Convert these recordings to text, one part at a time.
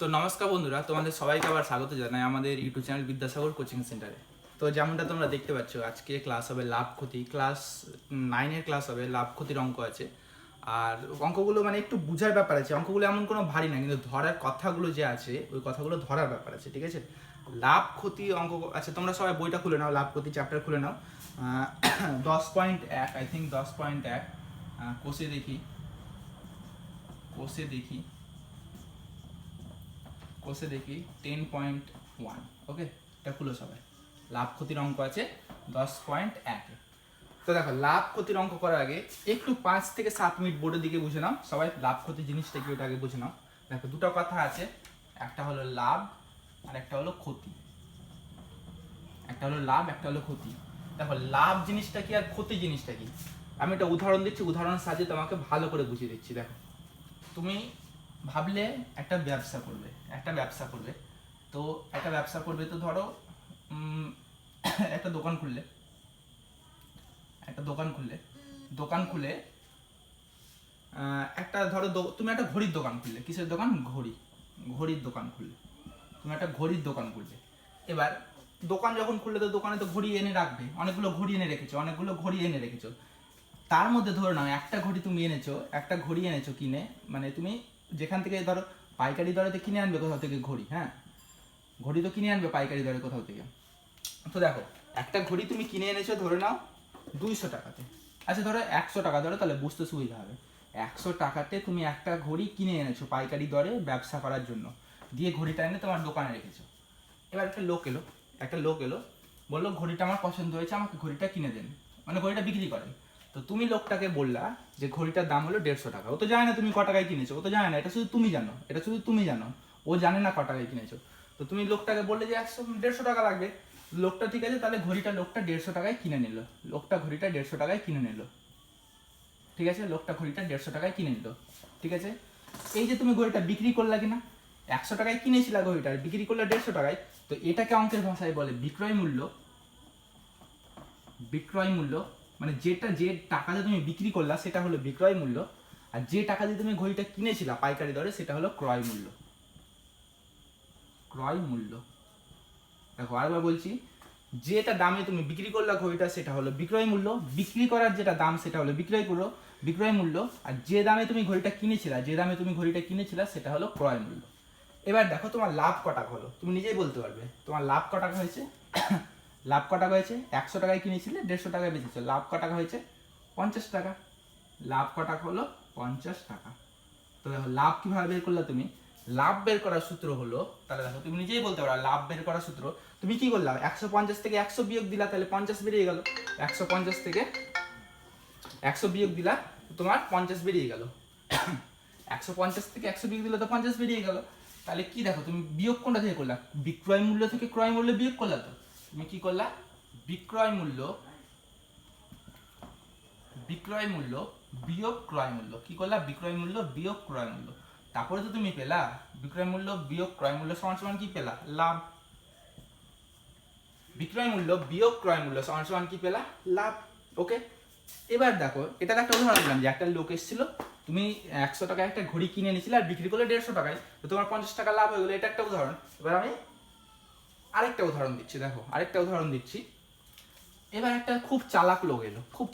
তো নমস্কার বন্ধুরা, তোমাদের সবাইকে আবার স্বাগত জানাই আমাদের ইউটিউব চ্যানেল বিদ্যাসাগর কোচিং সেন্টারে। তো যেমনটা তোমরা দেখতে পাচ্ছ, আজকে ক্লাস হবে লাভ ক্ষতি। ক্লাস 9-এর ক্লাস হবে, লাভ ক্ষতির অঙ্ক আছে। আর অঙ্কগুলো মানে একটু বুঝার ব্যাপার আছে, অঙ্কগুলো এমন কোনো ভারী না, কিন্তু ধরার কথাগুলো যে আছে ওই কথাগুলো ধরার ব্যাপার আছে, ঠিক আছে? লাভ ক্ষতি অঙ্ক আছে, তোমরা সবাই বইটা খুলে নাও, লাভ ক্ষতি চ্যাপ্টার খুলে নাও। 10.1 আই থিঙ্ক 10.1 কোষে দেখি কোষে দেখি 10.1। ওকে, এটা খুলো সবাই। লাভ ক্ষতির অঙ্ক আছে 10.1। তো দেখো, লাভ ক্ষতির অঙ্ক করার আগে একটু 5 থেকে 7 মিনিট বোর্ডের দিকে বুঝে নাও সবাই। লাভ ক্ষতি জিনিসটা কি ওটা আগে বুঝে নাও। দেখো, দুটো কথা আছে, একটা হলো লাভ আর একটা হলো ক্ষতি। একটা হলো লাভ, একটা হলো ক্ষতি। দেখো, লাভ জিনিসটা কি আর ক্ষতি জিনিসটা কি, আমি একটা উদাহরণ দিচ্ছি, উদাহরণের সাহায্যে তোমাকে ভালো করে বুঝিয়ে দিচ্ছি। দেখো, তুমি ভাবলে একটা ব্যবসা করবে, তো একটা ব্যবসা করবে, তো ধরো একটা দোকান খুললে, দোকান খুলে একটা ধরো তুমি একটা ঘড়ির দোকান খুললে। কিসের দোকান? ঘড়ির দোকান খুললে। তুমি একটা ঘড়ির দোকান খুললে। এবার দোকান যখন খুললে, তো দোকানে তো ঘড়ি এনে রাখবে, অনেকগুলো ঘড়ি এনে রেখেছো। তার মধ্যে ধরে নাও একটা ঘড়ি এনেছো কিনে, মানে তুমি যেখান থেকে ধরো পাইকারি দরেতে কিনে আনবে কোথাও থেকে ঘড়ি, হ্যাঁ, ঘড়ি তো কিনে আনবে পাইকারি দরে কোথাও থেকে। তো দেখো, একটা ঘড়ি তুমি কিনে এনেছো ধরে নাও 200 টাকাতে। আচ্ছা, ধরো 100 টাকা ধরো, তাহলে বুঝতে সুবিধা হবে। 100 টাকাতে তুমি একটা ঘড়ি কিনে এনেছো পাইকারি দরে ব্যবসা করার জন্য, দিয়ে ঘড়িটা এনে তোমার দোকানে রেখেছো। এবার একটা লোক এলো, বললো ঘড়িটা আমার পছন্দ হয়েছে, আমাকে ঘড়িটা কিনে দেন, মানে ঘড়িটা বিক্রি করেন। তো তুমি লোকটাকে বললা যে ঘড়িটার দাম হলো 150 টাকা। ও তো জানে না তুমি ক টাকায় কিনেছো, ও তো জানে না, এটা শুধু তুমি জানো, ও জানে না ক টাকায় কিনেছো। তো তুমি লোকটাকে বললে যে 150 টাকা লাগবে। লোকটা ঠিক আছে, তাহলে লোকটা 150 টাকায় কিনে নিল। ঘড়িটা 150 টাকায় কিনে নিল, ঠিক আছে? লোকটা ঘড়িটা 150 টাকায় কিনে নিল, ঠিক আছে? এই যে তুমি ঘড়িটা বিক্রি করলা কিনা, 100 টাকায় কিনেছিলা ঘড়িটা, বিক্রি করলে 150 টাকায়। তো এটাকে অঙ্কের ভাষায় বলে বিক্রয় মূল্য। মানে যে টাকাতে তুমি বিক্রি করলা সেটা হলো বিক্রয় মূল্য, আর যে টাকা দিয়ে তুমি ঘড়িটা কিনেছিলা পাইকারি দরে সেটা হলো ক্রয় মূল্য। দেখো, আরেকবার বলছি, যেটা দামে তুমি বিক্রি করলা ঘড়িটা সেটা হলো বিক্রয় মূল্য, বিক্রি করার যেটা দাম সেটা হলো বিক্রয় মূল্য, আর যে দামে তুমি ঘড়িটা কিনেছিলা সেটা হলো ক্রয় মূল্য। এবার দেখো, তোমার লাভ ক টাকা হলো, তুমি নিজেই বলতে পারবে তোমার লাভ ক টাকা হয়েছে। লাভ ক টাকা হয়েছে, 100 টাকায় কিনেছিলে, 150 টাকায় বেচেছো, লাভ ক টাকা হয়েছে? 50 টাকা। লাভ ক টাকা হলো? 50 টাকা। তো দেখো, লাভ কিভাবে বের করলে তুমি? লাভ বের করার সূত্র হলো, তাহলে দেখো তুমি নিজেই বলতে পারো লাভ বের করার সূত্র। তুমি কি করলা? 150 থেকে 100 বিয়োগ দিলা, তাহলে 50 বেরিয়ে গেল। 150 থেকে 100 বিয়োগ দিলা, তোমার 50 বেরিয়ে গেল। 150 থেকে 100 বিয়োগ দিলে তো 50 বেরিয়ে গেল। তাহলে কি দেখো, তুমি বিয়োগ কোনটা থেকে করলা? বিক্রয় মূল্য থেকে ক্রয় মূল্য বিয়োগ করলা। তো তুমি কি করলা? বিক্রয় মূল্য বিয়োগ ক্রয় মূল্য। কি করলা? বিক্রয় মূল্য বিয়োগ ক্রয় মূল্য। তারপরে তো তুমি পেলা বিক্রয় মূল্য বিয়োগ ক্রয় মূল্য সমান সমান কি পেলা? লাভ। বিক্রয় মূল্য বিয়োগ ক্রয় মূল্য সমান সমান কি পেলা? লাভ। ওকে, এবার দেখো, এটা একটা উদাহরণ দিলাম যে একটা লোক এসেছিল, তুমি 100 টাকায় একটা ঘড়ি কিনে নিয়েছিলে আর বিক্রি করলে 150 টাকায়, তো তোমার 50 টাকা লাভ হয়ে গেলো। এটা একটা উদাহরণ। এবার আমি আরেকটা উদাহরণ দিচ্ছি। দেখো, এবার একটা খুব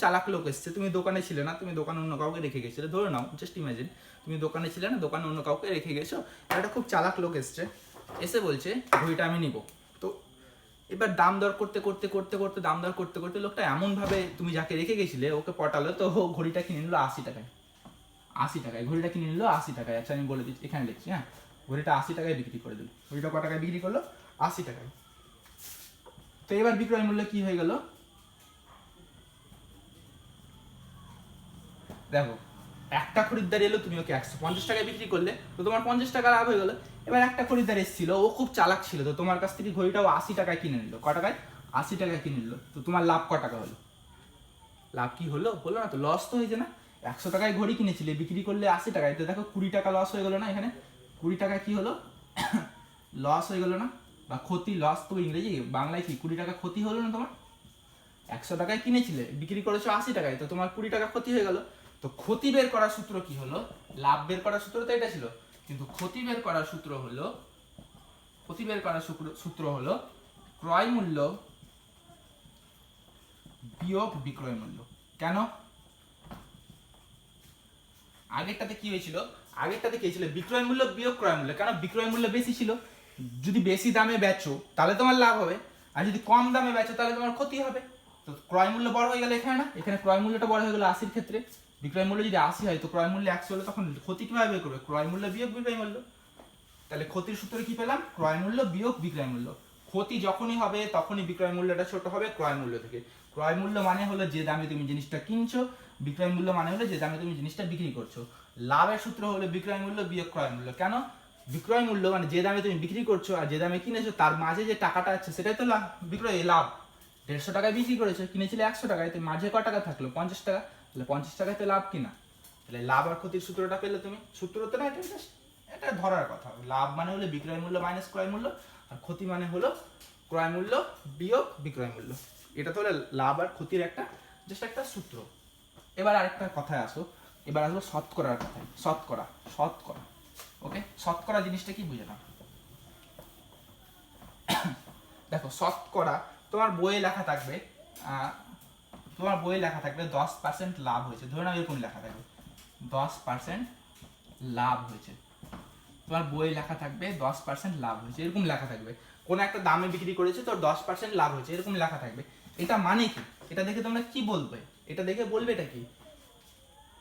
চালাক লোক এসছে, তুমি দোকানে ছিলে না, তুমি দোকানে অন্য কাউকে রেখে গেছিলে, ধরে নাও, জাস্ট ইমাজিন তুমি দোকানে ছিলে না, দোকানে অন্য কাউকে রেখে গেছো। একটা খুব চালাক লোক এসে বলছে ঘড়িটা আমি নিব। তো এবার দাম দর করতে লোকটা এমন ভাবে তুমি যাকে রেখে গেছিলে ওকে পটালো, তো ঘড়িটা কিনে নিল 80 টাকায়। ঘড়িটা কিনে নিল 80 টাকায়। আচ্ছা, আমি বলে দিচ্ছি, এখানে লিখছি, হ্যাঁ, ঘড়িটা 80 টাকায় বিক্রি করে দিল। ঘড়িটা ক টাকায় বিক্রি করলো? 80 টাকায়। তো এবার বিক্রয় মূল্য কি হয়ে গেল? দেখো, একটা খরিদ্দার এলো, তুমি ওকে 150 টাকায় বিক্রি করলে, তো তোমার 50 টাকা লাভ হয়ে গেল। এবার একটা খরিদ্দার এসেছিল, ও খুব চালাক ছিল, তো তোমার কাছ থেকে ঘড়িটাও 80 টাকায় কিনে নিল। ক টাকায়? 80 টাকায় কিনে নিল। তো তোমার লাভ ক টাকা হলো? লাভ কি হলো? না তো, লস তো হয়েছে না। 100 টাকায় ঘড়ি কিনেছিলে, বিক্রি করলে 80 টাকায়, তো দেখো 20 টাকা লস হয়ে গেল না? এখানে 20 টাকা কি হলো? লস হয়ে গেল না? বা ক্ষতি, লস তো ইংরেজি, বাংলায় কি? 20 টাকা ক্ষতি হলো না তোমার? 100 টাকায় কিনেছিলে, বিক্রি করেছো 80 টাকায়, তো তোমার 20 টাকা ক্ষতি হয়ে গেল। তো ক্ষতি বের করার সূত্র কি হলো? লাভ বের করার সূত্র তো এটা ছিল, কিন্তু ক্ষতি বের করার সূত্র হলো ক্রয় মূল্য বিয়োগ বিক্রয় মূল্য। কেন? আগেরটাতে কি হয়েছিল বিক্রয় মূল্য বিয়োগ ক্রয় মূল্য। কেন? বিক্রয় মূল্য বেশি ছিল, যদি বেশি দামে বেচো তাহলে তোমার লাভ হবে, আর যদি কম দামে বেচো তাহলে তোমার ক্ষতি হবে। তো ক্রয় মূল্য বড় হয়ে গেল এখানে, না এখানে ক্রয় মূল্যটা বড় হয়ে গেল 80-র ক্ষেত্রে। বিক্রয় মূল্য যদি 80 হয় তো ক্রয় মূল্য 100 হলে তখন ক্ষতি কিভাবে বের করবে? ক্রয় মূল্য বিয়োগ বিক্রয় মূল্য। তাহলে ক্ষতির সূত্রে কি পেলাম? ক্রয় মূল্য বিয়োগ বিক্রয় মূল্য। ক্ষতি যখনই হবে তখনই বিক্রয় মূল্যটা ছোট হবে ক্রয় মূল্য থেকে। ক্রয় মূল্য মানে হলো যে দামে তুমি জিনিসটা কিনছো, বিক্রয় মূল্য মানে হলো যে দামে তুমি জিনিসটা বিক্রি করছো। লাভের সূত্র হলো বিক্রয় মূল্য বিয়োগ ক্রয় মূল্য। কেন? বিক্রয় মূল্য মানে যে দামে তুমি বিক্রি করছো আর যে দামে কিনেছো তার মাঝে যে টাকাটা আছে সেটাই তো লাভ। লাভ 150 টাকায় বিক্রি করেছো, কিনেছিলে 100 টাকায়, তো মাঝে কত টাকা থাকলো? 50 টাকা। তাহলে 50 টাকায় তো লাভ কিনা। তাহলে লাভ আর ক্ষতির সূত্রটা পেলে তুমি। সূত্র তো না, এটা ধরার কথা। লাভ মানে হলো বিক্রয় মূল্য মাইনাস ক্রয় মূল্য, আর ক্ষতি মানে হলো ক্রয় মূল্য বিয়োগ বিক্রয় মূল্য। এটা তো হলো লাভ আর ক্ষতির একটা জাস্ট একটা সূত্র। এবার আরেকটা কথায় আসো, এবার আসবো শতকরার কথায়। শতকরা ওকে, শতকরা জিনিসটা কি বুঝে নাও। দেখো শতকরা তোমার বইয়ে লেখা থাকবে 10% লাভ হয়েছে, ধরে নাও এরকম লেখা থাকবে 10% লাভ হয়েছে। তোমার বইয়ে লেখা থাকবে 10% লাভ হয়েছে, এরকম লেখা থাকবে। কোনো একটা দামে বিক্রি করেছে তোর 10% লাভ হয়েছে, এরকম লেখা থাকবে। এটা মানে কি? এটা দেখে তোমরা কি বলবে? এটা দেখে বলবে এটা কি?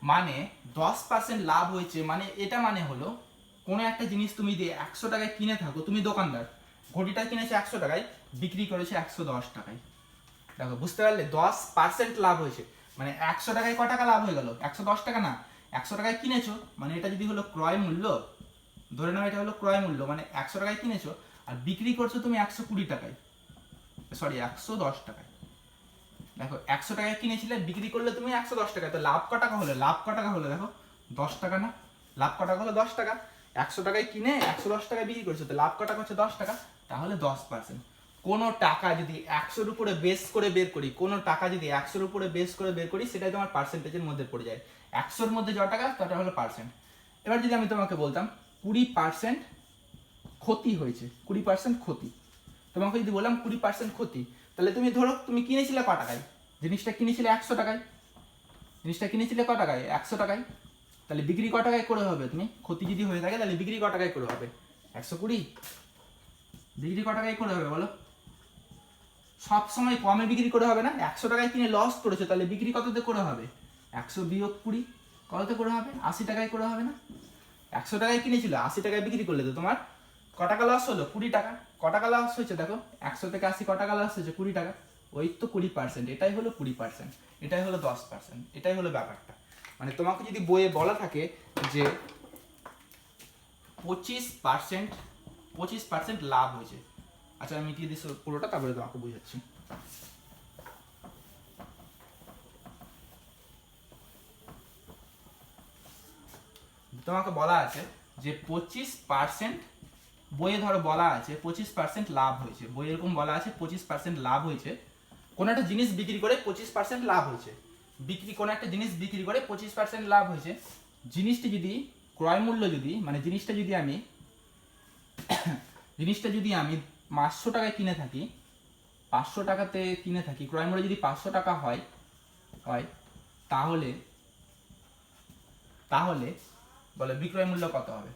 মানে 10% লাভ হয়েছে মানে এটা মানে হলো কোনো একটা জিনিস তুমি দিয়ে 100 টাকায় কিনে থাকো, তুমি দোকানদার, ঘটিটা কিনেছে 100 টাকায়, বিক্রি করেছে 110 টাকায়। দেখো বুঝতে পারলে? 10% লাভ হয়েছে মানে 100 টাকায় ক টাকা লাভ হয়ে গেল? 110 টাকা না। 100 টাকায় কিনেছো মানে এটা যদি হলো ক্রয় মূল্য, ধরে নাও এটা হলো ক্রয় মূল্য, মানে 100 টাকায় কিনেছো আর বিক্রি করছো তুমি 120 টাকায়, সরি 110 টাকায়। দেখো 100 টাকায় কিনেছিলে, বিক্রি করলে তুমি 110 টাকায়, তো লাভ ক টাকা হলো? দেখো 10 টাকা না? লাভ ক টাকা হলো? 10 টাকা। 100 টাকায় কিনে 110 টাকায় বিক্রি করেছো, তো লাভ ক টাকা হচ্ছে? 10 টাকা। তাহলে 10%। কোনো টাকা যদি 100-র উপরে বেস করে বের করি, সেটাই তোমার পার্সেন্টেজের মধ্যে পড়ে যায়। 100-র মধ্যে যত টাকা তত হলো পার্সেন্ট। এবার যদি আমি তোমাকে বলতাম 20% ক্ষতি হয়েছে, 20% ক্ষতি, তোমাকে যদি বললাম 20% ক্ষতি, তাহলে তুমি ধরো তুমি কিনেছিলে ক টাকায়? জিনিসটা কিনেছিলে 100 টাকায়। ক টাকায়? 100 টাকায়। তাহলে বিক্রি ক টাকায় করে হবে? তুমি ক্ষতি যদি হয়ে থাকে তাহলে বিক্রি ক টাকায় করে হবে? 120। বিক্রি ক টাকায় করে হবে বলো? সব সময় কমে বিক্রি করে হবে না? 100 টাকায় কিনে লস করেছো, তাহলে বিক্রি কততে করে হবে? 100 বিয়োগ 20 কততে করে হবে? 80 টাকায় করে হবে না? 100 টাকায় কিনেছিল, 80 টাকায় বিক্রি করলে তো তোমার ক টাকা লস হলো? 20 টাকা। ক টাকা লস হয়েছে? দেখো 100 থেকে 80 ক টাকা লস হয়েছে? 20 টাকা। ওই তো 20%। এটাই হলো 20%, এটাই হলো 10%, এটাই হলো ব্যাপারটা। মানে তোমাকে যদি বইয়ে বলা থাকে যে 25% লাভ হয়েছে, আচ্ছা আমি মিটিয়ে দিচ্ছি পুরোটা, তারপরে তোমাকে বুঝাচ্ছি। তোমাকে বলা আছে যে 25%, বইয়ে ধরো বলা আছে 25% লাভ হয়েছে, বইয়ে এরকম বলা আছে 25% লাভ হয়েছে। কোনো একটা জিনিস বিক্রি করে 25% লাভ হয়েছে, কোনো একটা জিনিস বিক্রি করে 25% লাভ হয়েছে। জিনিসটি যদি ক্রয় মূল্য যদি মানে জিনিসটা যদি আমি 500 টাকায় কিনে থাকি, 500 টাকাতে কিনে থাকি, ক্রয় মূল্য যদি 500 টাকা হয় তাহলে বলে বিক্রয় মূল্য কত হবে?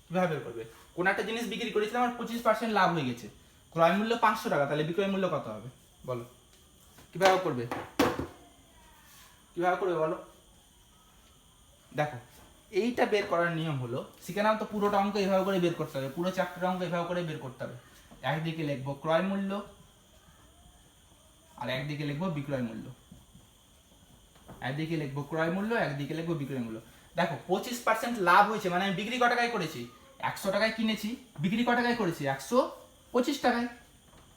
কিভাবে বের করবে? কোন একটা জিনিস বিক্রি করেছিলাম আমার 25% লাভ হয়ে গেছে, ক্রয় মূল্য 500 টাকা, তাহলে বিক্রয় মূল্য কত হবে বলো? কিভাবে করবে বলো? দেখো এইটা বের করার নিয়ম হলো, শিখে নাও তো, পুরোটা অঙ্ক এভাবে করে বের করতে হবে, পুরো চ্যাপ্টার অঙ্ক এভাবে করে বের করতে হবে। একদিকে লিখবো ক্রয় মূল্য আর একদিকে লিখবো বিক্রয় মূল্য, একদিকে লিখবো বিক্রয় মূল্য। দেখো 25% লাভ হয়েছে মানে আমি বিক্রি ক টাকায় করেছি? 100 টাকায় কিনেছি, বিক্রি ক টাকায় করেছি? 125 টাকায়।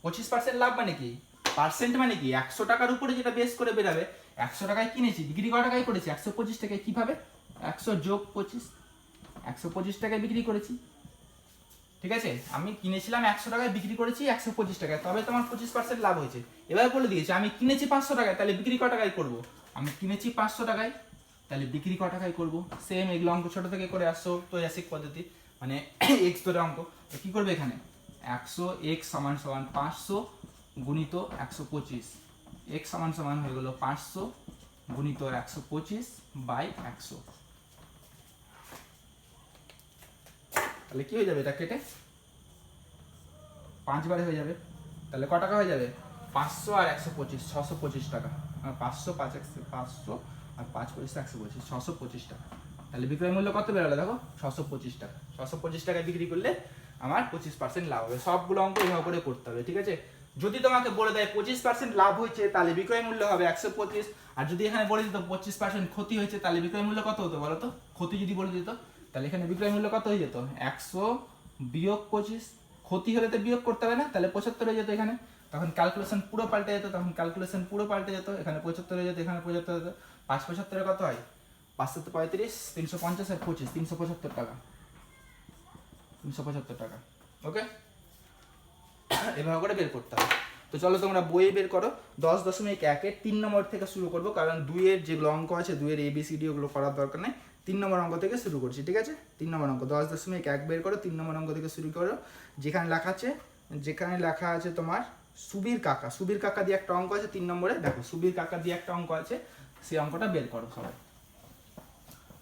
25% লাভ মানে কি? পার্সেন্ট মানে কি? 100 টাকার উপরে যেটা বেস করে বেরাবে, 100 টাকায় কিনেছি, বিক্রি ক টাকায় করেছি? 125 টাকায়। কিভাবে? 100 যোগ 25, 125 টাকায় বিক্রি করেছি, ঠিক আছে? আমি কিনেছিলাম 100 টাকায়, বিক্রি করেছি 125 টাকায়, তবে তোমার 25% লাভ হয়েছে। এবার বলে দিয়েছি আমি কিনেছি 500 টাকায়, তাহলে বিক্রি ক টাকায় করবো? আমি কিনেছি 500 টাকায়, তাহলে বিক্রি ক টাকায় করবো? সেম এগুলো অঙ্ক ছোট থেকে করে আসছো ত্রৈমাসিক পদ্ধতি, মানে এক্স ধরে অঙ্ক। তো কী করবে এখানে 100 এক্স সমান সমান 500 গুণিত 125, এক্স সমান সমান হয়ে গেলো 500 গুণিত 125 বাই 100। তাহলে কি হয়ে যাবে, এটা কেটে 5 বারে হয়ে যাবে। তাহলে ক টাকা হয়ে যাবে 500 আর 125 625 টাকা। 500 5 500 আর 5 25 125 625 টাকা। তাহলে বিক্রয় মূল্য কত বেরোলো দেখো 625 টাকা। 625 টাকায় বিক্রি করলে আমার 25% লাভ হবে। সবগুলো অঙ্ক এভাবে করে করতে হবে, ঠিক আছে। যদি তোমাকে বলে দেয় 25% লাভ হয়েছে তাহলে বিক্রয় মূল্য হবে 125, আর যদি এখানে বলে দিত 25% ক্ষতি হয়েছে তাহলে বিক্রয় মূল্য কত হতো বলো তো? ক্ষতি যদি বলে দিত তাহলে এখানে বিক্রয় মূল্য কত হয়ে যেত 100 বিয়োগ 25। ক্ষতি হলে তো বিয়োগ করতে হবে না, তাহলে 75 হয়ে যেত এখানে। তখন ক্যালকুলেশন পুরো পাল্টে যেত, এখানে 75 হয়ে যেত, এখানে 75 হয়ে যেত। 5 75 কত হয় 5 7 35 350 আর 25 375 টাকা, 375 টাকা। ওকে, এভাবে করে বের করতে হবে। তো চলো তোমরা বইয়ে বের করো 10.1 এর 3 নম্বর থেকে শুরু করবো, কারণ 2 এর যেগুলো অঙ্ক আছে 2 এর ABCD ওগুলো করার দরকার নেই। 3 নম্বর অঙ্ক থেকে শুরু করছি, ঠিক আছে। 3 নম্বর অঙ্ক 10.1 বের করো, 3 নম্বর অঙ্ক থেকে শুরু করো। যেখানে লেখা আছে তোমার সুবীর কাকা দিয়ে একটা অঙ্ক আছে 3 নম্বরে। দেখো সুবীর কাকা দিয়ে একটা অঙ্ক আছে, সেই অঙ্কটা বের করো সবাই।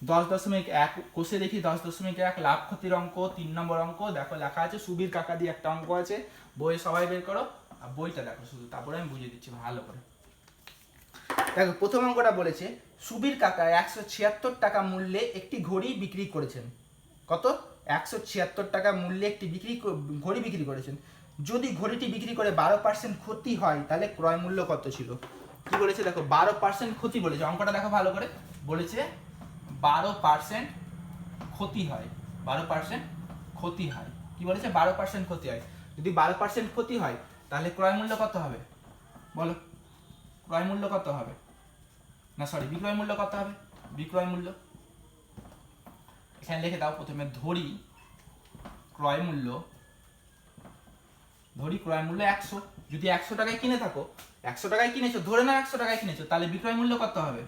10.1 কোষে দেখি 10.1 লাভ ক্ষতির অঙ্ক 3 নম্বর অঙ্ক। দেখো লেখা আছে সুবীর কাকা দিয়ে একটা অঙ্ক আছে, বই সবাই বের করো। আর বইটা দেখো শুধু, তারপরে আমি বুঝিয়ে দিচ্ছি ভালো করে। দেখো প্রথম অঙ্কটা বলেছে সুবীর কাকা 176 টাকা মূল্যে একটি ঘড়ি বিক্রি করেছেন। কত 176 টাকা মূল্যে একটি ঘড়ি বিক্রি করেছেন। যদি ঘড়িটি বিক্রি করে 12% ক্ষতি হয় তাহলে ক্রয় মূল্য কত ছিল? কি বলেছে দেখো 12% ক্ষতি বলেছে। অঙ্কটা দেখো ভালো করে, বলেছে 12% ক্ষতি হয়, 12% ক্ষতি হয়। কি বলেছে 12% ক্ষতি হয়। যদি 12% ক্ষতি হয় তাহলে ক্রয় মূল্য কত হবে বলো? ক্রয় মূল্য কত হবে? না সরি, বিক্রয় মূল্য কত হবে? বিক্রয় মূল্য এখানে লিখে দাও প্রথমে, ধরি ক্রয় মূল্য 100। যদি 100 টাকায় কিনে থাকো, 100 টাকায় কিনেছো, ধরে নাও 100 টাকায় কিনেছো, তাহলে বিক্রয় মূল্য কত হবে?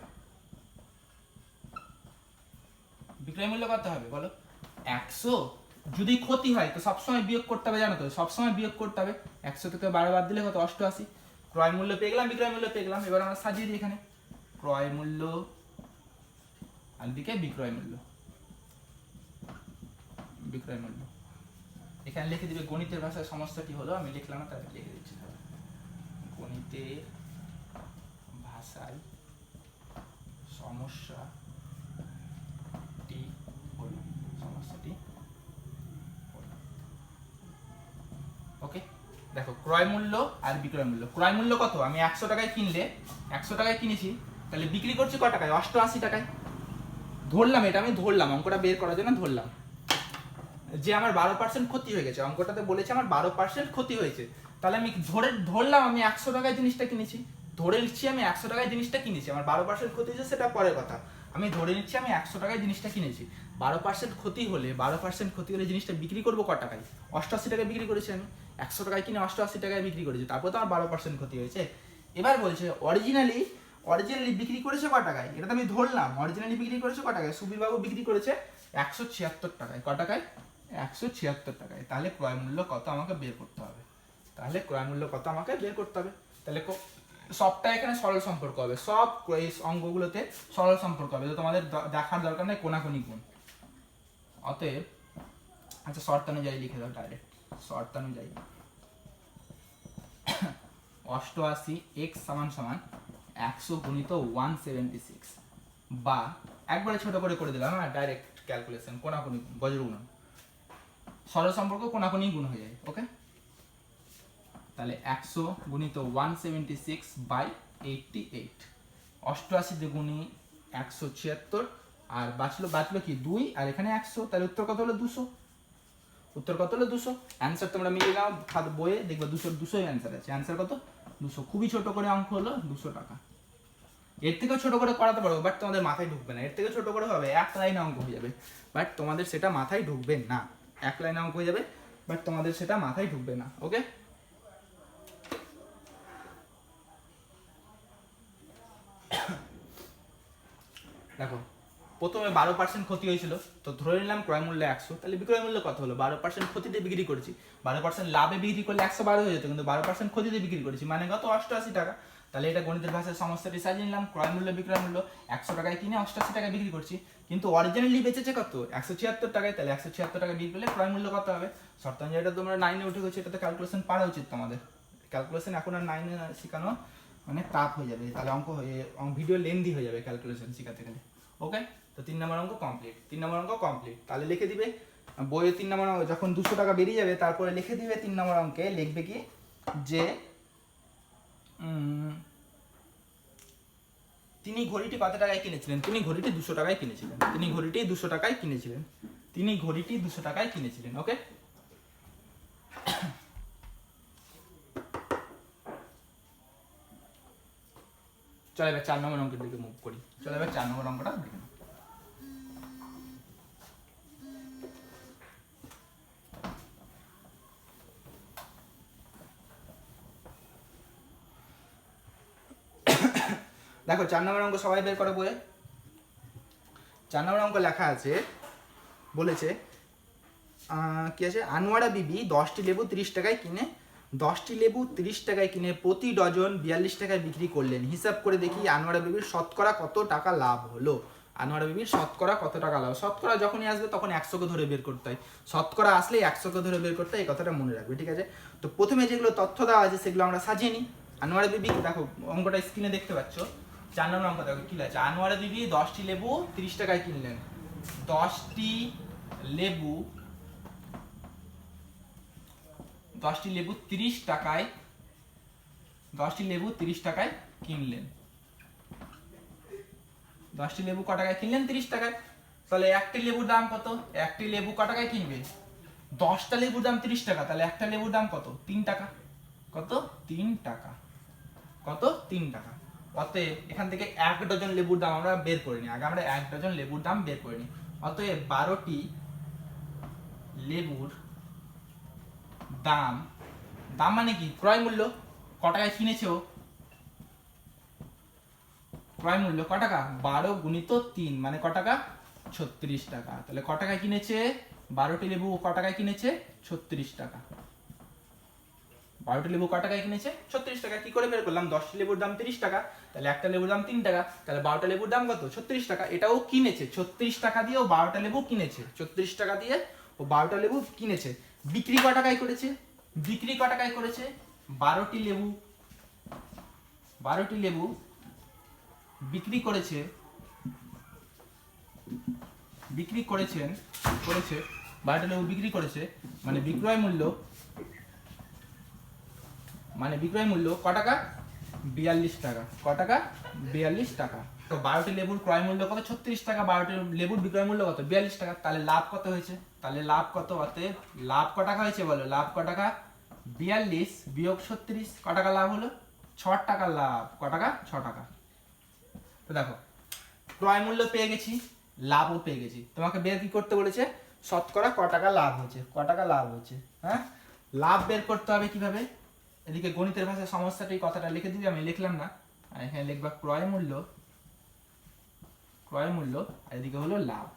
বিক্রয় মূল্য কত হবে বলো? 100। যদি ক্ষতি হয় তো সবসময় বিয়োগ করতে হবে, জানো তো, সবসময় বিয়োগ করতে হবে। 100 থেকে 12 বাদ দিলে কত 88। ক্রয় মূল্য পেয়ে গেলাম, বিক্রয় মূল্য পেয়ে গেলাম। এবার আমরা সাজিয়ে দিই এখানে ক্রয় মূল্য আর দিকে বিক্রয় মূল্য। এখানে লিখে দিবে গণিতের ভাষায় সমস্যাটি হলো, আমি লিখলাম না, তাদের লিখে দিচ্ছি। গণিতের ভাষায় সমস্যাটি হলো, ওকে। দেখো ক্রয় মূল্য আর বিক্রয় মূল্য। ক্রয় মূল্য কত? আমি 100 টাকায় কিনলে, 100 টাকায় কিনেছি, তাহলে বিক্রি করছি ক টাকায়? 88 টাকায়। ধরলাম, এটা আমি ধরলাম, অঙ্কটা বের করার জন্য ধরলাম যে আমার 12% ক্ষতি হয়ে গেছে। অঙ্কটাতে বলেছে আমার 12% ক্ষতি হয়েছে, তাহলে আমি ধরলাম আমি 100 টাকায় জিনিসটা কিনেছি। ধরে নিচ্ছি আমি 100 টাকায় জিনিসটা কিনেছি, আমার 12% ক্ষতি হয়েছে সেটা পরের কথা। আমি ধরে নিচ্ছি আমি 100 টাকায় জিনিসটা কিনেছি। 12% ক্ষতি হলে জিনিসটা বিক্রি করবো ক টাকায়? 88 টাকায় বিক্রি করেছি আমি। 100 টাকায় কিনে 88 টাকায় বিক্রি করেছি, তারপর তো আমার 12% ক্ষতি হয়েছে। এবার বলছে অরিজিনালি বিক্রি করেছে ক টাকায়? এটা তো আমি ধরলাম, অরিজিনালি বিক্রি করেছে ক টাকায়? সুবীর বাবু বিক্রি করেছে 176 টাকায়। ক টাকায়? 176 টাকায়। তাহলে ক্রয় মূল্য কত আমাকে বের করতে হবে? তাহলে সবটা এখানে সরল সম্পর্ক হবে, সব এই অঙ্কগুলোতে সরল সম্পর্ক হবে, তো তোমাদের দেখার দরকার নেই কোনাকুনি গুণ। অতএব আচ্ছা শর্তানুযায়ী লিখে দাও ডাইরেক্ট, শর্তানুযায়ী 88 x সমান সমান 100 গুণিত 176, বা একবারে ছোট করে দিলাম, হ্যাঁ ডাইরেক্ট ক্যালকুলেশন, কোনাকুনি বজ্র গুণন, সরল সম্পর্ক কোনাকুনি গুণ হয়ে যায়। ওকে, তাহলে 100 গুণিত 176 বাই 88, 88 দ্বিগুণী 176, আর বাঁচলো কি 2, আর এখানে 100, তাহলে উত্তর কত হলো 200। অ্যান্সার তোমরা মিলিয়ে নাও বইয়ে, দেখবে 200 অ্যান্সার আছে। অ্যান্সার কত? 200। খুবই ছোট করে অঙ্ক হলো, 200 টাকা। এর থেকেও ছোট করে করাতে পারবো, বাট তোমাদের মাথায় ঢুকবে না। এর থেকে ছোট করে হবে, এক লাইনে অঙ্ক হয়ে যাবে, বাট তোমাদের সেটা মাথায় ঢুকবে না। এক লাইনে অঙ্ক হয়ে যাবে, বাট তোমাদের সেটা মাথায় ঢুকবে না। ওকে, দেখো প্রথমে 12% ক্ষতি হয়েছিল, তো ধরে নিলাম ক্রয় মূল্য 100, তাহলে বিক্রয় মূল্য কত হলো? 12% ক্ষতিতে বিক্রি করেছি, 12% লাভে বিক্রি করলে 112 হয়ে যেত, কিন্তু 12% ক্ষতিতে বিক্রি করেছি মানে কত? 88 টাকা। তাহলে এটা গণিতের ভাষায় সমস্যাটি সাজিয়ে নিলাম, ক্রয় মূল্য বিক্রয় মূল্য 100 টাকায় কিনে 88 টাকায় বিক্রি করছি, কিন্তু অরিজিনালি বেঁচেছে কত? 176 টাকায়। তাহলে 176 টাকায় বিক্রি করলে ক্রয় মূল্য কত হবে? শর্ত অনুযায়ী এটা তোমরা 9 এ উঠে গেছে, এটাতে ক্যালকুলেশন পারা উচিত তোমাদের। ক্যালকুলেশন এখন আর 9 এ শেখানো মানে টাফ হয়ে যাবে, তাহলে ভিডিও লেন্দি হয়ে যাবে ক্যালকুলেশন শেখাতে গেলে। ওকে, তো 3 নম্বর অঙ্ক কমপ্লিট। 3 নম্বর অঙ্ক কমপ্লিট, তাহলে লিখে দিবে বইয়ে 3 নম্বর যখন 200 টাকা বেরিয়ে যাবে তারপরে লিখে দিবে 3 নম্বর অঙ্কে লিখবে কি যে তিনি ঘড়িটি কত টাকায় কিনেছিলেন? তিনি ঘড়িটি 200 টাকায় কিনেছিলেন। তিনি ঘড়িটি 200 টাকায় কিনেছিলেন। তিনি ঘড়িটি 200 টাকায় কিনেছিলেন। ওকে, চলো এবার 4 নম্বর অঙ্কের দিকে মুভ করি। চলো এবার 4 নম্বর অঙ্কটা দেখে নাও। দেখো 4 নম্বর অঙ্ক সবাই বের করে বইয়ে। 4 নম্বর অঙ্ক লেখা আছে, বলেছে কি আছে, আনোয়ারা বিবি 10টি লেবু 30 টাকায় কিনে 10টি লেবু 30 টাকায় কিনে প্রতি ডজন 42 টাকায় বিক্রি করলেন। হিসাব করে দেখি আনোয়ারা বিবির শতকরা কত টাকা লাভ হলো। আনোয়ারা বিবির শতকরা কত টাকা লাভ? শতকরা যখনই আসবে তখন 100কে ধরে বের করতে হয়, শতকরা আসলেই 100কে ধরে বের করতে হয়, এই কথাটা মনে রাখবে, ঠিক আছে? তো প্রথমে যেগুলো তথ্য দেওয়া আছে সেগুলো আমরা সাজিয়ে নিই। আনোয়ারা বিবি, দেখো অঙ্কটা স্ক্রিনে দেখতে পাচ্ছ, 4 নম্বর অঙ্ক দেখো কি আছে, আনোয়ারা বিবি 10টি লেবু 30 টাকায় কিনলেন। 10টি লেবু 30 টাকায়, 10টি লেবু 30 টাকায় কিনলেন। 10টি লেবু ক টাকায় কিনলেন? 30 টাকায়। তাহলে একটি লেবুর দাম কত? একটি লেবু ক টাকায় কিনবে? 10টা লেবুর দাম 30 টাকা, তাহলে একটা লেবুর দাম কত? 3 টাকা। কত? 3 টাকা। কত? 3 টাকা। অতএব এখান থেকে 1 ডজন লেবুর দাম আমরা বের করে নিই। আগে আমরা 1 ডজন লেবুর দাম বের করে নিই। অতএব 12টি লেবুর দাম, দাম মানে কি? ক্রয় মূল্য, ক টাকায় কিনেছে ও, ক্রয় মূল্য ক টাকা? 12 গুণিত 3 মানে ক টাকা? 36 টাকা। তাহলে ক টাকায় কিনেছে? 12টি লেবু ক টাকায় কিনেছে? 36 টাকা। 12টি লেবু ক টাকায় কিনেছে? 36 টাকা। কি করে বের করলাম? 10টি লেবুর দাম 30 টাকা, তাহলে একটা লেবুর দাম 3 টাকা, তাহলে 12টা লেবুর দাম কত? 36 টাকা। এটাও কিনেছে 36 টাকা দিয়ে, ও 12টা লেবু কিনেছে 36 টাকা দিয়ে, ও 12টা লেবু কিনেছে। বিক্রি ক টাকায় করেছে? বিক্রি ক টাকায় করেছে? 12টি লেবু, 12টি লেবু বিক্রি করেছে, বিক্রি করেছেন, করেছে 12টা লেবু বিক্রি করেছে, মানে বিক্রয় মূল্য, মানে বিক্রয় মূল্য ক টাকা? 42 টাকা। ক টাকা? 42 টাকা। তো 12টি লেবুর ক্রয় মূল্য কত? 36 টাকা। 12টি লেবুর বিক্রয় মূল্য কত? 42 টাকা। তাহলে লাভ কত হয়েছে? তাহলে লাভ কত? অতএব লাভ ক টাকা হয়েছে বলো? লাভ ক টাকা? 42 বিয়োগ 36, ক টাকা লাভ হলো? 6 টাকা লাভ। ক টাকা? 6 টাকা। তো দেখো ক্রয় মূল্য পেয়ে গেছি, লাভও পেয়ে গেছি। তোমাকে বের কি করতে বলেছে? শতকরা ক টাকা লাভ হচ্ছে, ক টাকা লাভ হচ্ছে। হ্যাঁ, লাভ বের করতে হবে কিভাবে? এদিকে গণিতের ভাষায় সমস্যাটি কথাটা লিখে দিবি, আমি লিখলাম না, আর এখানে লিখবা ক্রয় মূল্য, ক্রয় মূল্য, আর এদিকে হলো লাভ।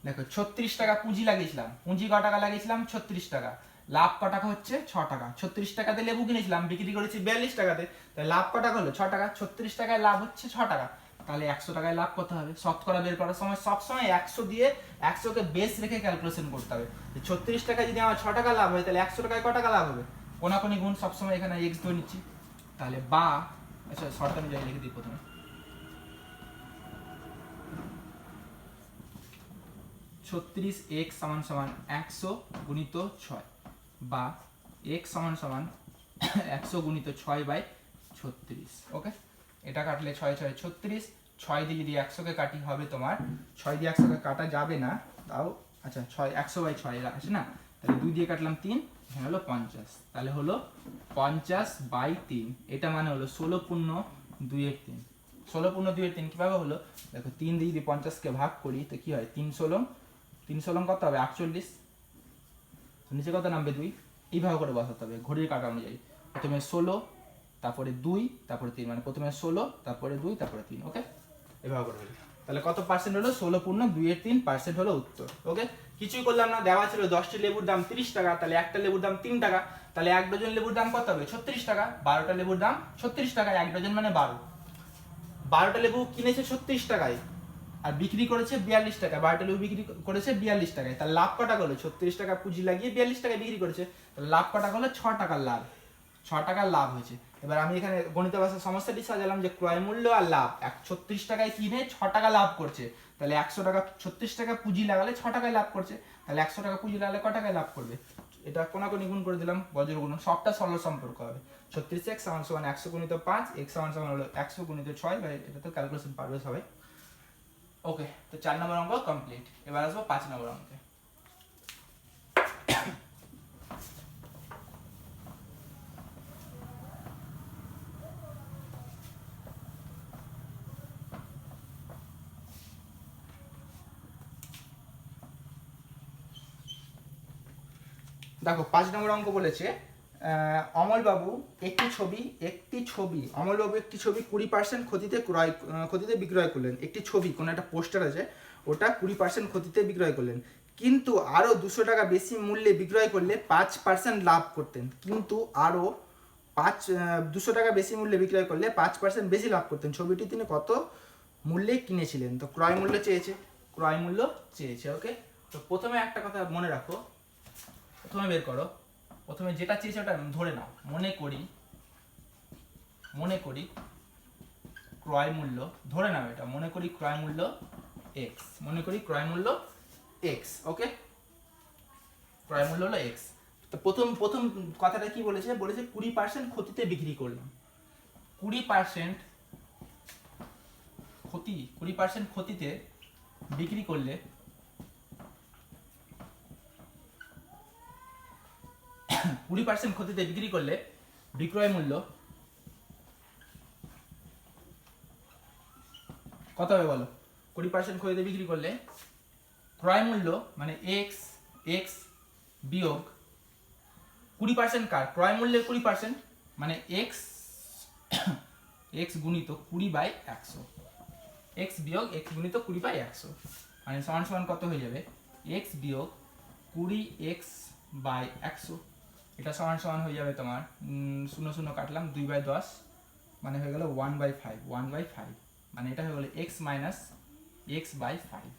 দেখো 36 টাকা পুঁজি লাগিয়েছিলাম, পুঁজি ক টাকা লাগিয়েছিলাম? 36 টাকা। লাভ ক টাকা হচ্ছে? 6 টাকা। 36 টাকাতে লেবু কিনেছিলাম, বিক্রি করেছি 42 টাকাতে, তাহলে লাভ ক টাকা হলো? 6 টাকা। 36 টাকায় লাভ হচ্ছে 6 টাকা, তাহলে 100 টাকায় লাভ কত হবে? শতকরা বের করার সময় সবসময় 100 দিয়ে 100কে বেস রেখে ক্যালকুলেশন করতে হবে। 36 টাকায় যদি আমার 6 টাকা লাভ হয়, তাহলে 100 টাকায় ক টাকা লাভ হবে? কোনাকুনি গুণ সবসময় এখানে এক্স ধরে নিচ্ছি, তাহলে বা, আচ্ছা শর্ত অনুযায়ী লিখে দিই প্রথমে, 36x সমান সমান 100 গুণিত 6, বা x সমান সমান 100 গুণিত 6 বাই 36। ওকে, এটা কাটলে 6 6 36, 6 দিয়ে যদি 100কে কাটি হবে তোমার, 6 দিয়ে 100কে কাটা যাবে না, তাও আচ্ছা 6 100 বাই 6 আছে না, তাহলে 2 দিয়ে কাটলাম 3, এখানে হলো 50, তাহলে হলো 50 বাই 3। এটা মানে হলো 16 পূর্ণ 2 এর 3। 16 পূর্ণ 2 এর 3 কিভাবে হলো? দেখো 3 দিয়ে যদি 50কে ভাগ করি তো কি হয়? 3 16, 3 16 কত হবে? 48, নিচে কত নামবে? 2। এইভাবে করে বসাতে হবে ঘড়ির কাঁটা অনুযায়ী। প্রথমে 16, তারপরে 2, তারপরে 3, মানে প্রথমে 16, তারপরে 2, তারপরে 3। ওকে, এভাবে করে হবে। তাহলে কত পার্সেন্ট হলো? 16.2-3% হলো উত্তর। ওকে, কিছুই করলাম না, দেওয়া ছিল 10টি লেবুর দাম 30 টাকা, তাহলে একটা লেবুর দাম 3 টাকা, তাহলে 1 ডজন লেবুর দাম কত হবে? 36 টাকা। 12টা লেবুর দাম 36 টাকা, 1 ডজন মানে 12টা লেবু কিনেছে 36 টাকায় আর বিক্রি করেছে 42 টাকা। 12টা লেবু বিক্রি করেছে 42 টাকায়, তাহলে লাভ কটা হলো? 36 টাকা পুঁজি লাগিয়ে 42 টাকায় বিক্রি করেছে, তাহলে লাভ কটা হলো? 6 টাকার লাভ। 6 টাকার লাভ হয়েছে। এবার আমি এখানে গণিত ভাষার সমস্যাটি সাজালাম যে ক্রয় মূল্য আর লাভ, 36 টাকায় কিনে 6 টাকা লাভ করছে, তাহলে 100 টাকা 36 টাকা পুঁজি লাগালে 6 টাকায় লাভ করছে, তাহলে 100 টাকা পুঁজি লাগালে ক টাকায় লাভ করবে? এটা কোনাকুনি গুণ করে দিলাম, বজ্র গুণ, সবটা সরল সম্পর্ক হবে। 36x = 100 গুণিত 5, x হলো 100 গুণিত 6, বা এটা তো ক্যালকুলেশন পারবে সবাই। ওকে, তো 4 নম্বর অঙ্ক কমপ্লিট। এবার আসবো 5 নম্বর অঙ্কে। দেখো 5 নম্বর অঙ্ক বলেছে অমলবাবু একটি ছবি অমলবাবু একটি ছবি 20% ক্ষতিতে বিক্রয় করলেন। একটি ছবি, কোনো একটা পোস্টার আছে, ওটা 20% ক্ষতিতে বিক্রয় করলেন, কিন্তু আরও 200 টাকা বেশি মূল্যে বিক্রয় করলে 5% লাভ করতেন। কিন্তু আরও 200 টাকা বেশি মূল্যে বিক্রয় করলে 5% বেশি লাভ করতেন। ছবিটি তিনি কত মূল্যে কিনেছিলেন? তো ক্রয় মূল্য চেয়েছে। ওকে, তো প্রথমে একটা কথা মনে রাখো, প্রথমে বের করো, প্রথমে যেটা চেয়েছে ওটা ধরে নাও। মনে করি ক্রয় মূল্য, ধরে নাও এটা, মনে করি ক্রয় মূল্য x। ওকে, ক্রয় মূল্য হলো x। তো প্রথম কথাটা কি বলেছে? 20% ক্ষতিতে বিক্রি করলাম। 20% ক্ষতিতে বিক্রি করলে 20% ক্ষতিতে বিক্রি করলে বিক্রয় মূল্য কত হবে বলো? 20% ক্ষতিতে বিক্রি করলে ক্রয় মূল্য মানে x বিয়োগ 20% কার? ক্রয় মূল্যের 20% মানে x গুণিত 20/100, x বিয়োগ x গুণিত 20/100 মানে সমান কত হয়ে যাবে? x বিয়োগ 20x/100। এটা সমান হয়ে যাবে তোমার 0 কাটলাম 2/10 মানে হয়ে গেল 1/5 মানে এটা হয়ে গেল x - x/5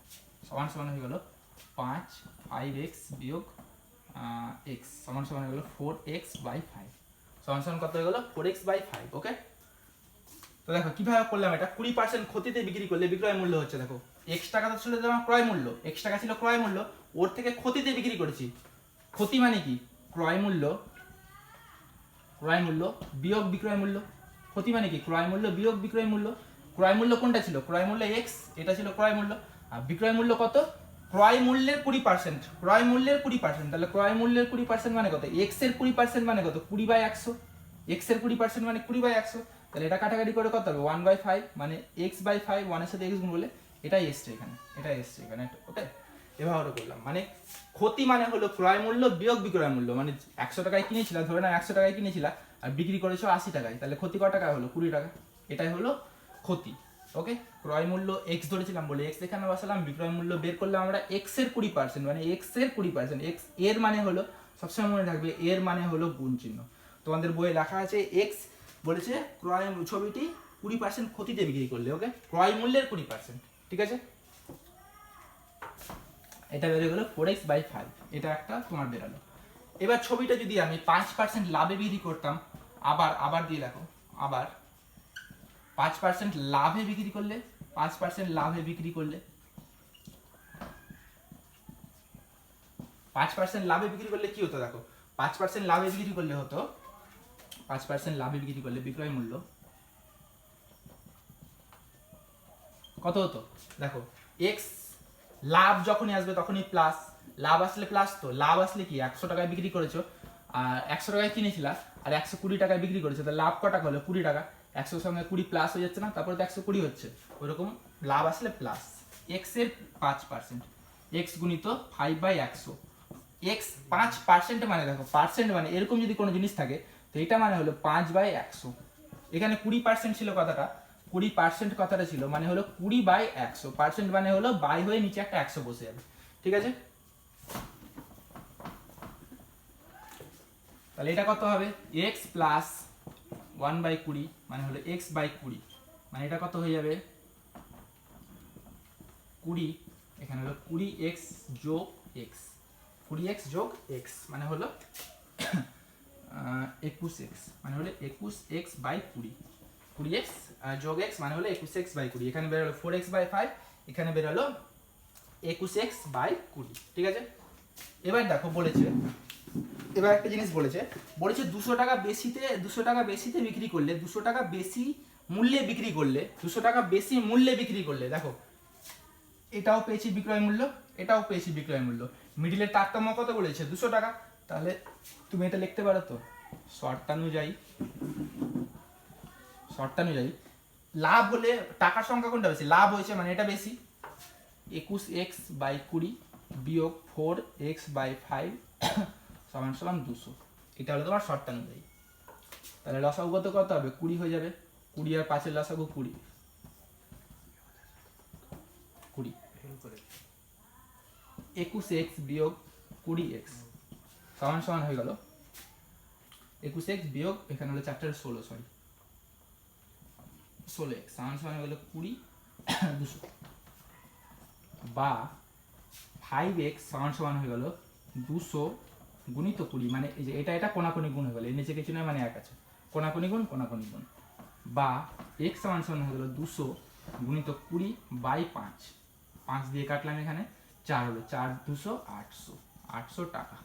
সমান হয়ে গেল 5x বিয়োগ x সমান হয়ে গেল 4x/5 সমান কত হয়ে গেল? 4x/5। ওকে, তো দেখো কিভাবে করলাম এটা। 20% ক্ষতিতে বিক্রি করলে বিক্রয় মূল্য হচ্ছে, দেখো x টাকা তো ছিল তোমার ক্রয় মূল্য, x টাকা ছিল ক্রয় মূল্য, ওর থেকে ক্ষতিতে বিক্রি করেছি। ক্ষতি মানে কি? ক্রয় মূল্য বিয়োগ বিক্রয় মূল্য। ক্ষতি মানে কি? ক্রয় মূল্য বিয়োগ বিক্রয় মূল্য। ক্রয় মূল্য কোনটা ছিল? ক্রয় মূল্য x, এটা ছিল ক্রয় মূল্য। আর বিক্রয় মূল্য কত? ক্রয় মূল্যের 20%, তাহলে ক্রয় মূল্যের 20% মানে কত? x এর 20% মানে কত? 20/100, x এর 20% মানে 20/100, তাহলে এটা কাটাকাটি করে কত হবে? 1/5 মানে x/5, 1 এর সাথে x গুণ করলে এটাই এসছে এখানে। ওকে, এভাবে করলাম। মানে ক্ষতি মানে হলো ক্রয় মূল্য বিয়োগ বিক্রয় মূল্য। মানে 100 টাকায় কিনেছিলা, ধরে নাও 100 টাকায় কিনেছিলা আর বিক্রি করেছো 80 টাকায়, তাহলে ক্ষতি কত টাকা হলো? 20 টাকা। এটাই হলো ক্ষতি। ওকে, ক্রয় মূল্য x ধরেছিলাম বলে x এখানে বসালাম, বিক্রয় মূল্য বের করলাম আমরা x এর 20%, মানে x এর 20%। x এর মানে হলো, সবসময় মনে রাখবে, এর মানে হলো গুণ চিহ্ন। তোমাদের বইয়ে লেখা আছে x বলেছে ক্রয় ছবিটি 20% ক্ষতিতে বিক্রি করলে। ওকে, ক্রয় মূল্যের 20%, ঠিক আছে। এটা বেরিয়ে গেলো 4x/5, এটা একটা তোমার বেরালো। এবার ছবিটা যদি আমি 5% লাভে বিক্রি করতাম, আবার দিয়ে রাখো, আবার 5% লাভে বিক্রি করলে 5% লাভে বিক্রি করলে 5% লাভে বিক্রি করলে কি হতো? দেখো 5% লাভে বিক্রি করলে হতো, 5% লাভে বিক্রি করলে বিক্রয় মূল্য কত হতো? দেখো x লাভ যখনই আসবে তখনই প্লাস, লাভ আসলে প্লাস, তো লাভ আসলে কি 100 টাকায় বিক্রি করেছো আর 100 টাকায় কিনেছিলা আর 120 টাকায় বিক্রি করেছো, তাহলে লাভ কত টাকা হলো? 20 টাকা। 100 এর সঙ্গে 20 প্লাস হয়ে যাচ্ছে না, তারপরে তো 120 হচ্ছে, ওইরকম লাভ আসলে প্লাস। x এর 5%, x গুণিত 5/100, x 5% মানে দেখো পার্সেন্ট মানে এরকম যদি কোনো জিনিস থাকে তো এটা মানে হলো 5/100। এখানে 20% ছিল কথাটা, 20% কথাটা ছিল মানে হলো 20/100, মানে হলো বাই হয়ে নিচে একটা 100 বসে যাবে, ঠিক আছে? তাহলে এটা কত হবে x প্লাস 1/20 মানে হলো x/20, মানে এটা কত হয়ে যাবে 20, এখানে হলো 20x যোগ x, 20x যোগ x মানে হলো 21x, মানে হলো 21x/20, 20x যোগ x মানে হলো 21x/20, এখানে বের হলো 4x/5, এখানে বের হলো 21x/20, ঠিক আছে? এবার দেখো বলেছে, এবার একটা জিনিস বলেছে 200 টাকা বেশিতে বিক্রি করলে, 200 টাকা বেশি মূল্যে বিক্রি করলে, 200 টাকা বেশি মূল্যে বিক্রি করলে, দেখো এটাও পেয়েছি বিক্রয় মূল্য, এটাও পেয়েছি বিক্রয় মূল্য, মিডিলের তারতম্য কত বলেছে 200 টাকা। তাহলে তুমি এটা লিখতে পারো তো শর্তানুযায়ী লাভ হলে টাকার সংখ্যা কোনটা বেশি, লাভ হয়েছে মানে এটা বেশি, 21x/20 বিয়োগ 4x/5 সমান সমান 200, এটা হলো তোমার শর্তানুযায়ী। তাহলে লসাগু কত হবে 20 হয়ে যাবে, 20 আর 5 এর লসাগু 20, 21x বিয়োগ 20x সমান সমান হয়ে গেল 21x বিয়োগ এখানে হলো 4 16, সরি 16x সমান সমান হয়ে গেল 20 200, বা 5x সমান সমান হয়ে গেল 200 গুণিত 20, মানে এই যে এটা কোণাকুণি গুণ হয়ে গেল, এর নিচে কিছু নয় মানে এক আছে, কোণাকুণি গুণ, বা x সমান সমান হয়ে গেল 200 গুণিত 20/5, 5 দিয়ে কাটলাম এখানে 4 হলো 4 200 800 টাকা।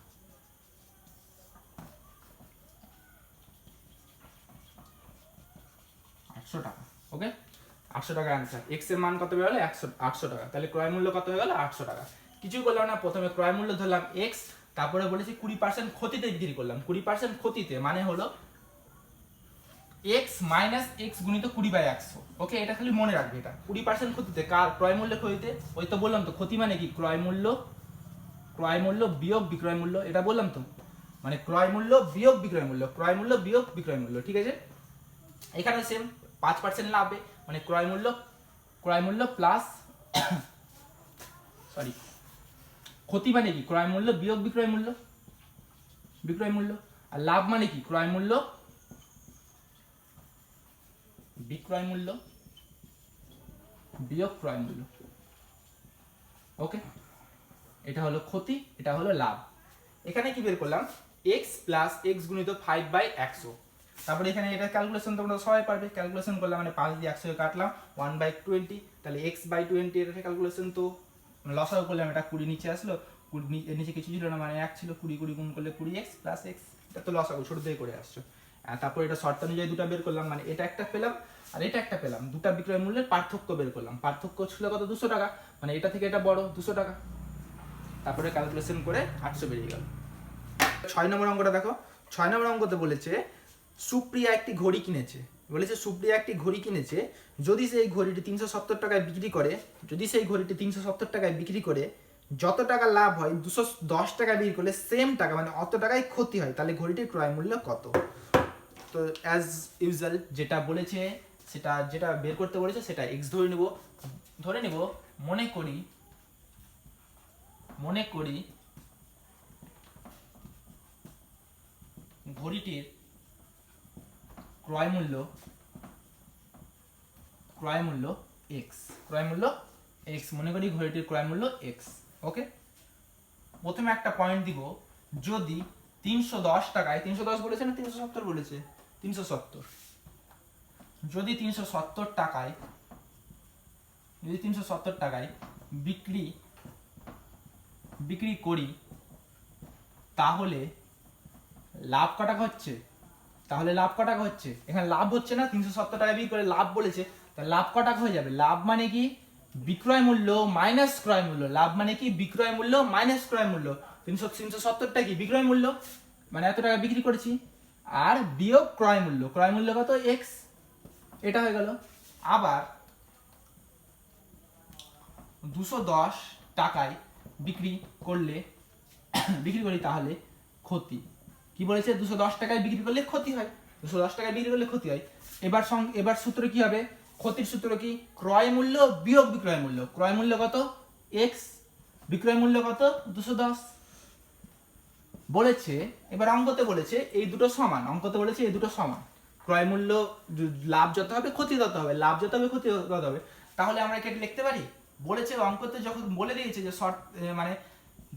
ওকে, 800 টাকা आंसर, x এর মান কত বের হলো 800 টাকা। তাহলে ক্রয় মূল্য কত হয়ে গেল 800 টাকা। কিছুই করলাম না, প্রথমে ক্রয় মূল্য ধরলাম x, তারপরে বলেছি 20% ক্ষতিতে বিক্রি করলাম, 20% ক্ষতিতে মানে হলো x মাইনাস x গুণিত 20/100। ওকে, এটা খালি মনে রাখবে, এটা 20% ক্ষতিতে, কার ক্রয় মূল্য ক্ষতিতে, ওই তো বললাম তো ক্ষতি মানে কি ক্রয় মূল্য বিয়োগ বিক্রয় মূল্য, এটা বললাম তো, মানে ক্রয় মূল্য বিয়োগ বিক্রয় মূল্য, ঠিক আছে? এখানে সেম 5% লাভে মানে ক্রয় মূল্য প্লাস সরি ক্ষতি মানে কি ক্রয় মূল্য বিয়োগ বিক্রয় মূল্য, আর লাভ মানে কি ক্রয় মূল্য বিক্রয় মূল্য বিয়োগ ক্রয় মূল্য। ওকে, এটা হলো ক্ষতি, এটা হলো লাভ। এখানে কি বের করলাম x প্লাস x গুণিত 5/100, তারপরে এখানে এটা ক্যালকুলেশন তোমরা সবাই পারবে, ক্যালকুলেশন করলাম মানে 5 দিয়ে 100 কাটলাম 1/20, তাহলে x/20 এটা ক্যালকুলেশন তো লসাগু করলাম, এটা 20 নিচে আসলো, 20 এর নিচে কিছু ছিল না মানে 1 ছিল, 20 গুণ করলে 20x প্লাস x, এটা তো লসাগু ছোট থেকে করে আসছো। তারপর এটা শর্তানুযায়ী দুটো বের করলাম, মানে এটা একটা পেলাম আর এটা একটা পেলাম, দুটো বিক্রয় মূল্যের পার্থক্য বের করলাম, পার্থক্য ছিল কত 200 টাকা, মানে এটা থেকে এটা বড় 200 টাকা, তারপরে ক্যালকুলেশন করে 800 বেরিয়ে গেল। 6 নম্বর অঙ্কটা দেখো, 6 নম্বর অঙ্কতে বলেছে সুপ্রিয়া একটি ঘড়ি কিনেছে, যদি সেই ঘড়িটি 370 টাকায় বিক্রি করে, যত টাকা লাভ হয় 210 টাকা বিক্রি করলে সেম টাকা মানে অত টাকায় ক্ষতি হয়, তাহলে ঘড়িটির ক্রয় মূল্য কত? তো অ্যাজ ইউজুয়াল যেটা বলেছে যেটা বের করতে বলেছে সেটা x ধরে নেব, মনে করি ঘড়িটির ক্রয় মূল্য x, মনে করি ঘড়িটির ক্রয় মূল্য x। ওকে, প্রথমে একটা পয়েন্ট দিব, যদি 310 টাকায়, 310 বলেছে না 370 বলেছে, 370, যদি 370 টাকায় বিক্রি করি, তাহলে লাভ কটা হচ্ছে, এখানে লাভ হচ্ছে না, 370 টাকা বিক্রি করে লাভ বলেছে, তাহলে লাভ কটা হয়ে যাবে, লাভ মানে কি বিক্রয় মূল্য মাইনাস ক্রয় মূল্য, 370টা কি বিক্রয় মূল্য মানে এত টাকা বিক্রি করেছি, আর বিয়োগ ক্রয় মূল্য কত x, এটা হয়ে গেল। আবার 210 টাকায় বিক্রি করি, তাহলে ক্ষতি কি বলেছে, 210 টাকায় বিক্রি করলে ক্ষতি হয়, এবার সূত্র কি হবে, ক্ষতির সূত্র কি? ক্রয় মূল্য বিয়োগ বিক্রয় মূল্য। ক্রয় মূল্য কত? এক্স, বিক্রয় মূল্য কত? 210 বলেছে। এবার অঙ্কতে বলেছে এই দুটো সমান, অঙ্কতে বলেছে এই দুটো সমান। ক্রয় মূল্য লাভ যত হবে ক্ষতি তত হবে, লাভ যত হবে ক্ষতি তত হবে। তাহলে আমরা কি লিখতে পারি? বলেছে অঙ্কতে যখন বলে দিয়েছে যে শর্ট মানে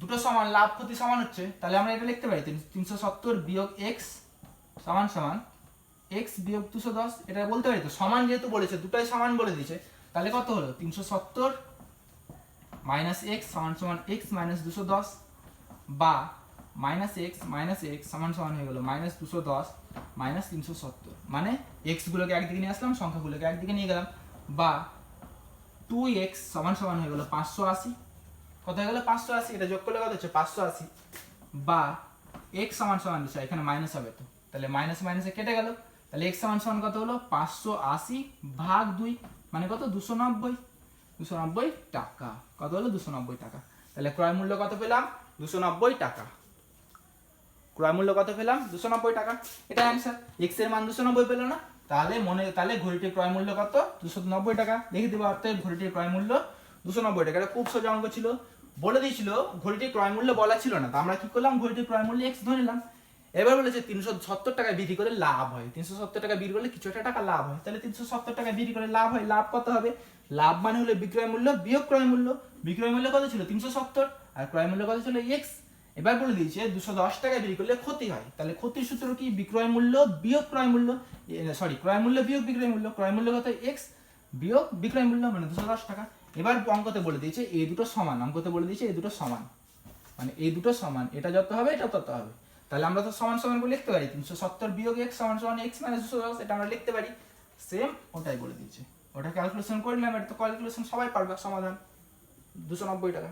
দুটো সমান, লাভ ক্ষতি সমান হচ্ছে, তাহলে আমরা এটা লিখতে পারি 370 বিয়োগ এক্স সমান সমান এক্স বিয়োগ 210। এটা বলতে পারি তো, সমান যেহেতু বলেছে, দুটাই সমান বলে দিয়েছে, তাহলে কত হলো? 370 মাইনাস এক্স সমান সমান এক্স মাইনাস 210, বা মাইনাস এক্স সমান সমান হয়ে গেল মাইনাস 210 মাইনাস 370, মানে এক্স গুলোকে একদিকে নিয়ে আসলাম, সংখ্যাগুলোকে একদিকে নিয়ে গেলাম, বা 2x সমান সমান হয়ে গেল 580। কত হয়ে গেল? 580। এটা যোগ করলে কত হচ্ছে? 580, বা x সমান সমান দিচ্ছে, এখানে মাইনাস হবে তো, তাহলে মাইনাস মাইনাসে কেটে গেল, তাহলে x সমান সমান কত হলো? 580 ভাগ 2, মানে কত? 290 টাকা। কত হলো? 290 টাকা। তাহলে ক্রয় মূল্য কত পেলাম? 290 টাকা। ক্রয় মূল্য কত পেলাম? 290 টাকা। এটা অ্যান্সার। x এর মান 290 পেল না, তাহলে ঘড়িটির ক্রয় মূল্য কত? 290 টাকা। লিখে দেবো, অর্থাৎ ঘড়িটির ক্রয় মূল্য 290 টাকা। এটা খুব সোজা অঙ্ক ছিল। বলে দিয়েছিল ঘড়িটির ক্রয় মূল্য বলা ছিল না, তো আমরা কি করলাম? ঘড়িটির ক্রয় মূল্য x ধরে নিলাম। এবার বলেছে 370 টাকা বিক্রি করে লাভ হয়। 370 টাকা বিক্রি করলে কিছু একটা টাকা লাভ হয়, তাহলে 370 টাকা বিক্রি করে লাভ হয়। লাভ কত হবে? লাভ মানে হলো বিক্রয় মূল্য বিয়োগ ক্রয় মূল্য। বিক্রয় মূল্য কত ছিল? 370, আর ক্রয় মূল্য কত ছিল? x। এবার বলে দিয়েছে 210 টাকা বিক্রি করলে ক্ষতি হয়, তাহলে ক্ষতির সূত্র কি? বিক্রয় মূল্য বিয়োগ ক্রয় মূল্য, সরি ক্রয় মূল্য বিয়োগ বিক্রয় মূল্য। ক্রয় মূল্য কত? x বিয়োগ বিক্রয় মূল্য, মানে 210 টাকা। এবার অঙ্কতে বলে দিয়েছে এই দুটো সমান, অঙ্কতে বলে দিয়েছে এই দুটো সমান, মানে এই দুটো সমান, এটা যত হবে এটা তত হবে। তাহলে আমরা তো সমান সমান করে লিখতে পারি 370 বিয়োগ x সমান সমান x মাইনাস 210, এটা আমরা লিখতে পারি। সেম ওটাই বলে দিয়েছে, ওটা ক্যালকুলেশন করলাম। এটা তো ক্যালকুলেশন সবাই পারবে, সমাধান 290 টাকা।